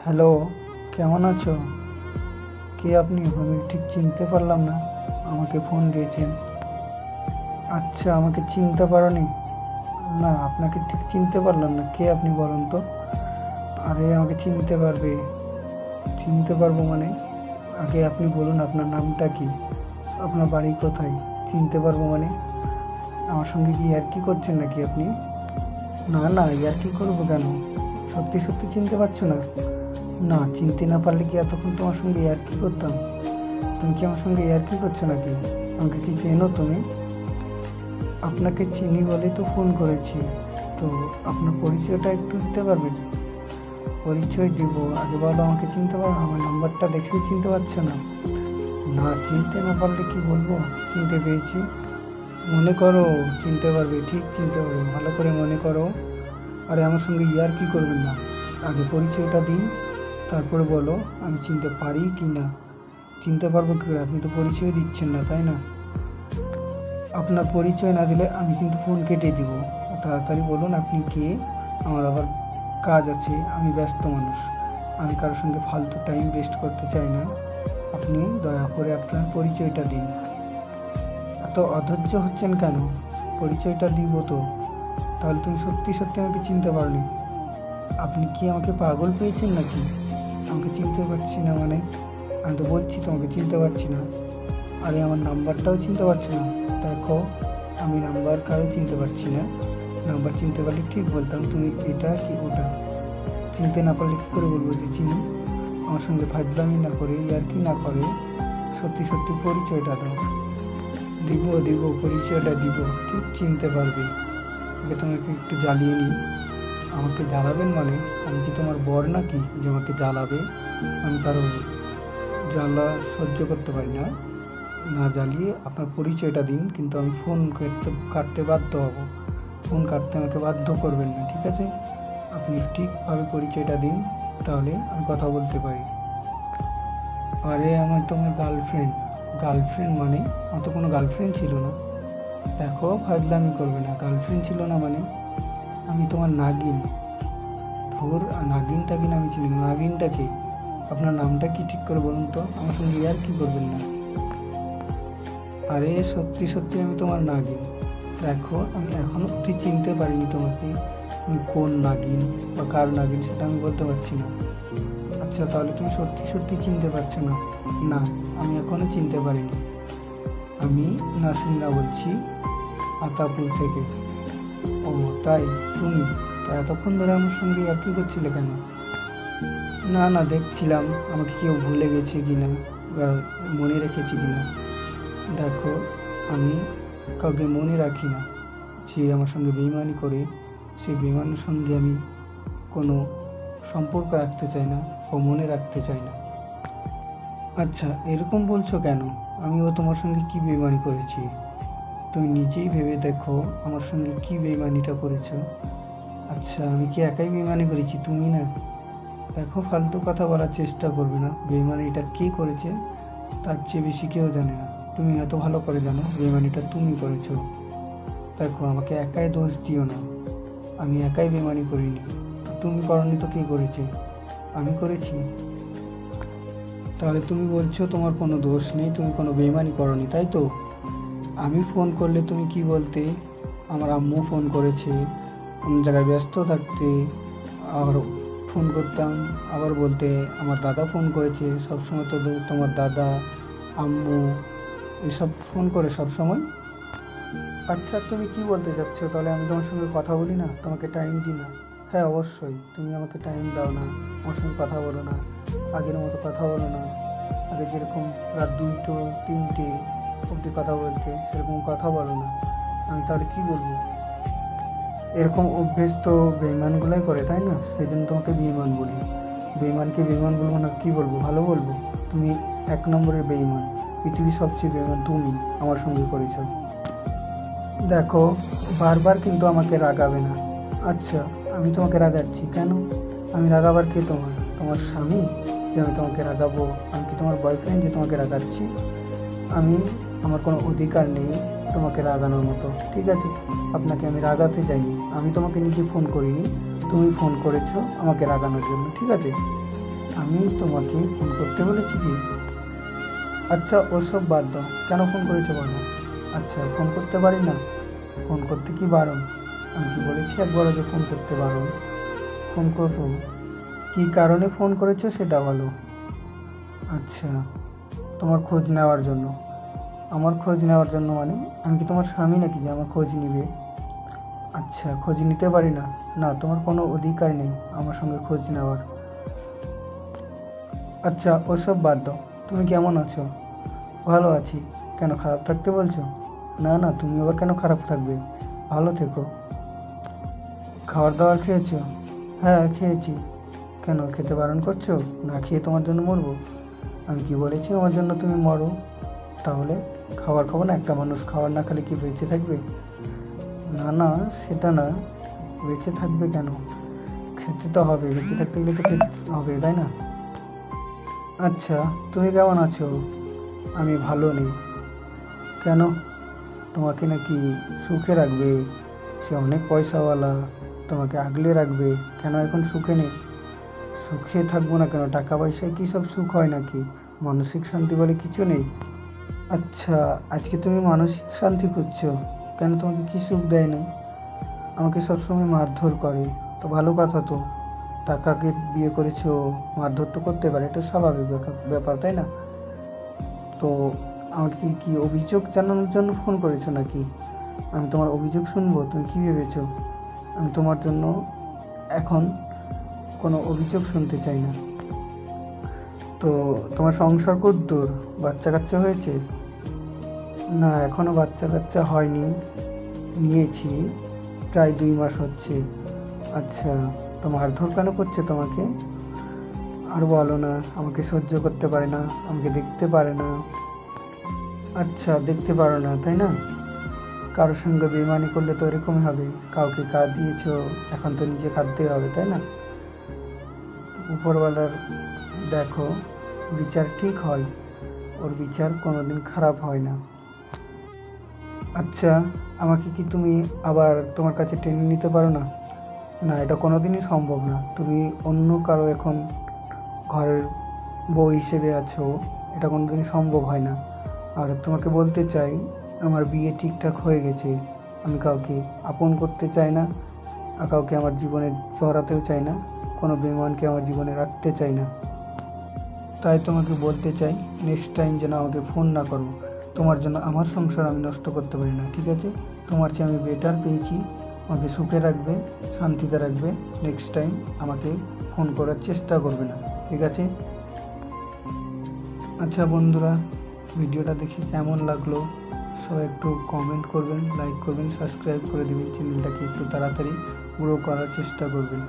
Hello, কেমন আছো? কে আপনি? আমি ঠিক চিনতে পারলাম না। আমাকে ফোন দিয়েছেন। আচ্ছা, আমাকে চিনতে পারোনি? না, আপনাকে ঠিক চিনতে পারলাম না। কে আপনি বলুন তো? আরে, আমাকে চিনতে পারবে? চিনতে পারবো মানে? আগে আপনি বলুন আপনার নামটা কি, আপনার বাড়ি কোথায়? চিনতে পারবো মানে? আমার সঙ্গে কি ইয়ার্কি করছেন নাকি আপনি? না না, ইয়ার্কি করবো কেন? সত্যি সত্যি চিনতে পারছো না? না, চিনতে না পারলে কি এতক্ষণ তোমার সঙ্গে ইয়ার্কি করতাম? তুমি কি আমার সঙ্গে ইয়ার্কি করছো নাকি? আমাকে কি চেনো তুমি? আপনাকে চিনি বলেই তো ফোন করেছি। তো আপনার পরিচয়টা একটু দিতে পারবেন? পরিচয় দিব, আগে বলো আমাকে চিনতে পারো? আমার নাম্বারটা দেখেই চিনতে পারছো না? না, চিনতে না পারলে কি বলবো চিনতে পেরেছি? মনে করো চিনতে পারবে, ঠিক চিনতে পারবে, ভালো করে মনে করো। আরে, আমার সঙ্গে ইয়ার্কি করবেন না। আগে পরিচয়টা দিন, তারপরে বলো আমি চিনতে পারি কি না। চিনতে পারবো কি করে? আপনি তো পরিচয় দিচ্ছেন না, তাই না? আপনার পরিচয় না দিলে আমি কিন্তু ফোন কেটে দিব। তাড়াতাড়ি বলুন আপনি কে। আমার আবার কাজ আছে, আমি ব্যস্ত মানুষ। আমি কারোর সঙ্গে ফালতু টাইম ওয়েস্ট করতে চাই না। আপনি দয়া করে আপনার পরিচয়টা দিন। এত অধৈর্য হচ্ছেন কেন? পরিচয়টা দিব তো। তাহলে তুমি সত্যি সত্যি আমাকে চিনতে পারলে? আপনি কি আমাকে পাগল পেয়েছেন নাকি? আমাকে চিনতে পারছি না মানে? আমি তো বলছি তোমাকে চিনতে পারছি না। আরে, আমার নাম্বারটাও চিনতে পারছো না? দেখো, আমি নাম্বার কারো চিনতে পারছি না। নাম্বার চিনতে পারলে ঠিক বলতাম তুমি এটা কি ওটা। চিনতে না পারলে কী করে বলবো যে চিনি? আমার সঙ্গে ফাজলামি না করে, ইয়ার্কি না করে সত্যি সত্যি পরিচয়টা দাও। দিব দিব, পরিচয়টা দিব, ঠিক চিনতে পারবে। আগে তোমাকে একটু জ্বালিয়ে নিই। আমাকে জ্বালাবেন মানে? আমি কি তোমার বর নাকি যে আমাকে জ্বালাবে? আমি কারো জ্বালা সহ্য করতে পারি না। না জ্বালিয়ে আপনার পরিচয়টা দিন, কিন্তু আমি ফোন কাটতে বাধ্য হব। ফোন কাটতে আমাকে বাধ্য করবেন না, ঠিক আছে? আপনি ঠিকভাবে পরিচয়টা দিন, তাহলে আমি কথা বলতে পারি। আরে, আমার তোমার গার্লফ্রেন্ড। গার্লফ্রেন্ড মানে? আমার তো কোনো গার্লফ্রেন্ড ছিল না। দেখো, ফাজলামি করবে না। গার্লফ্রেন্ড ছিল না মানে? আমি তোমার নাগিন। ধুর, নাগিন টাগিন আমি চিনি না। নাগিনটা কি? আপনার নামটা কি ঠিক করে বলুন তো, আমার সঙ্গে আর কি করবেন না। আরে, সত্যি সত্যি আমি তোমার নাগিন। দেখো, আমি এখনো অবধি চিনতে পারিনি তোমাকে। তুমি কোন নাগিন বা কার নাগিন সেটা আমি বলতে পারছি না। আচ্ছা, তাহলে তুমি সত্যি সত্যি চিনতে পারছো না? না, আমি এখনো চিনতে পারিনি। আমি নাসরিনা বলছি, আতাপুর থেকে। ও তাই? তুমি তা এতক্ষণ ধরে আমার সঙ্গে আর কি করছিলে কেন? না না, দেখছিলাম আমাকে কেউ ভুলে গেছে কিনা বা মনে রেখেছি কিনা। দেখো, আমি কাউকে মনে রাখি না। যে আমার সঙ্গে বেইমানি করে, সেই বেইমানের সঙ্গে আমি কোনো সম্পর্ক রাখতে চাই না ও মনে রাখতে চাই না। আচ্ছা, এরকম বলছো কেন? আমিও তোমার সঙ্গে কি বেইমানি করেছি? তুমি নিজেই ভেবে দেখো আমার সঙ্গে কি বেইমানিটা করেছো। আচ্ছা, আমি কি একাই বেইমানি করেছি, তুমি না? দেখো, ফালতু কথা বলার চেষ্টা করবে না। বেইমানিটা কে করেছে তার চেয়ে বেশি কেউ জানে না। তুমি এত ভালো করে জানো বেইমানিটা তুমি করেছো। দেখো, আমাকে একাই দোষ দিও না। আমি একাই বেইমানি করিনি। তো তুমি করনি তো কে করেছে? আমি করেছি। তাহলে তুমি বলছো তোমার কোনো দোষ নেই, তুমি কোনো বেইমানি করনি, তাই তো? আমি ফোন করলে তুমি কি বলতে? আমার আম্মু ফোন করেছে, অন্য জায়গায় ব্যস্ত থাকতে। আর ফোন করতাম, আবার বলতে আমার দাদা ফোন করেছে। সবসময় তো তোমার দাদা, আম্মু এসব ফোন করে সব সময়। আচ্ছা, তুমি কি বলতে চাচ্ছো? তাহলে আমি তোমার সঙ্গে কথা বলি না, তোমাকে টাইম দিই না? হ্যাঁ, অবশ্যই তুমি আমাকে টাইম দাও না, আমার সঙ্গে কথা বলো না, আগের মতো কথা বলো না। আগে যেরকম রাত 2টো 3টে অবধি কথা বলতে, সেরকম কথা বলো না। আমি তাহলে কি বলবো? এরকম অভ্যেস তো বেইমানগুলাই করে, তাই না? সেই জন্য তোমাকে বেইমান বলি। বেইমানকে বেইমান বলবো না, কি বলবো, ভালো বলবো? তুমি 1 নম্বরের বেইমান। পৃথিবীর সবচেয়ে বেইমান তুমি আমার সঙ্গে করেছো। দেখো, বারবার কিন্তু আমাকে রাগাবে না। আচ্ছা, আমি তোমাকে রাগাচ্ছি কেন? আমি রাগাবার কে তোমার? তোমার স্বামী যে আমি তোমাকে রাগাবো? আমি কি তোমার বয়ফ্রেন্ড যে তোমাকে রাগাচ্ছি? আমি আমার কোনো অধিকার নেই তোমাকে রাগানোর মতো, ঠিক আছে? আপনাকে আমি রাগাতে চাইনি। আমি তোমাকে নিজে ফোন করিনি, তুমি ফোন করেছো আমাকে রাগানোর জন্য, ঠিক আছে? আমি তোমাকে ফোন করতে বলেছি কি? আচ্ছা ওসব বাদ দাও, কেন ফোন করেছো বলো। আচ্ছা ফোন করতে পারি না? ফোন করতে কি বারণ? আমি কি বলেছি একবারও যে ফোন করতে বারণ? ফোন করো, কী কারণে ফোন করেছো সেটা বলো। আচ্ছা, তোমার খোঁজ নেওয়ার জন্য। আমার খোঁজ নেওয়ার জন্য মানে আমি কি তোমার স্বামী নাকি যে আমার খোঁজ নিবে? আচ্ছা, খোঁজ নিতে পারি না? না, তোমার কোনো অধিকার নেই আমার সঙ্গে খোঁজ নেওয়ার। আচ্ছা ওসব বাদ দাও, তুমি কেমন আছো? ভালো আছি। কেন খারাপ থাকতে বলছো? না না, তুমি আবার কেন খারাপ থাকবে? ভালো থেকো। খাবার দাবার খেয়েছো? হ্যাঁ খেয়েছি। কেন খেতে বারণ করছো? না খেয়ে তোমার জন্য মরবো? আমি কি বলেছি আমার জন্য তুমি মরো? তাহলে খাবার খাবো না? একটা মানুষ খাবার না খেলে কি বেঁচে থাকবে? না না, সেটা না। বেঁচে থাকবে কেন? খেতে তো হবে, বেঁচে থাকতে গেলে তো খেতে হবে, তাই না? আচ্ছা, তুমি কেমন আছো? আমি ভালো নেই। কেন? তোমাকে নাকি সুখে রাখবে? সে অনেক পয়সাওয়ালা, তোমাকে আগলে রাখবে। কেন এখন সুখে নেই? সুখে থাকবো না কেন? টাকা পয়সায় কী সব সুখ হয় নাকি? মানসিক শান্তি বলে কিছু নেই। আচ্ছা, আজকে তুমি মানসিক শান্তি খুঁজছো? কেন, তোমাকে কি সুখ দেয় না? আমাকে সবসময় মারধর করে। তো ভালো কথা তো, টাকাকে বিয়ে করেছো, মারধর তো করতে পারে, এটা স্বাভাবিক ব্যাপার, তাই না? তো আমাকে কি অভিযোগ জানানোর জন্য ফোন করেছো নাকি? আমি তোমার অভিযোগ শুনবো? তুমি কী ভেবেছো? আমি তোমার জন্য এখন কোনো অভিযোগ শুনতে চাই না। তো তোমার সংসার কদ্দূর? বাচ্চা কাচ্চা হয়েছে? না, এখনও বাচ্চা কাচ্চা হয়নি। নিয়েছি, প্রায় 2 মাস হচ্ছে। আচ্ছা, তো মারধর কেন করছে তোমাকে? আর বলো না, আমাকে সহ্য করতে পারে না, আমাকে দেখতে পারে না। আচ্ছা, দেখতে পারো না তাই না? কারোর সঙ্গে বেইমানি করলে তো এরকমই হবে। কাউকে দিয়েছো, এখন তো নিজে কাঁদতেই হবে, তাই না? উপরওয়ালার দেখো বিচার ঠিক হয়, ওর বিচার কোনোদিন খারাপ হয় না। আচ্ছা, আমাকে কি তুমি আবার তোমার কাছে টেনে নিতে পারো না? না, এটা কোনোদিনই সম্ভব না। তুমি অন্য কারো এখন ঘরের বউ হিসেবে আছো, এটা কোনোদিনই সম্ভব হয় না। আর তোমাকে বলতে চাই, আমার বিয়ে ঠিকঠাক হয়ে গেছে। আমি কাউকে আপন করতে চাই না, আর কাউকে আমার জীবনে জড়াতেও চাই না, কোনো বেঈমানকে আমার জীবনে রাখতে চাই না। তাই তোমাকে বলতে চাই, নেক্সট টাইম যেন আমাকে ফোন না করো। তোমার জন্য আমার সংসার আমি নষ্ট করতে পারি না, ঠিক আছে? তোমার চেয়ে আমি বেটার পেয়েছি, আমাকে সুখে রাখবে, শান্তিতে রাখবে। নেক্সট টাইম আমাকে ফোন করার চেষ্টা করবে না, ঠিক আছে? আচ্ছা বন্ধুরা, ভিডিওটা দেখে কেমন লাগলো সবাই একটু কমেন্ট করবেন, লাইক করবেন, সাবস্ক্রাইব করে দেবেন, চ্যানেলটাকে একটু তাড়াতাড়ি গ্রো করার চেষ্টা করবেন।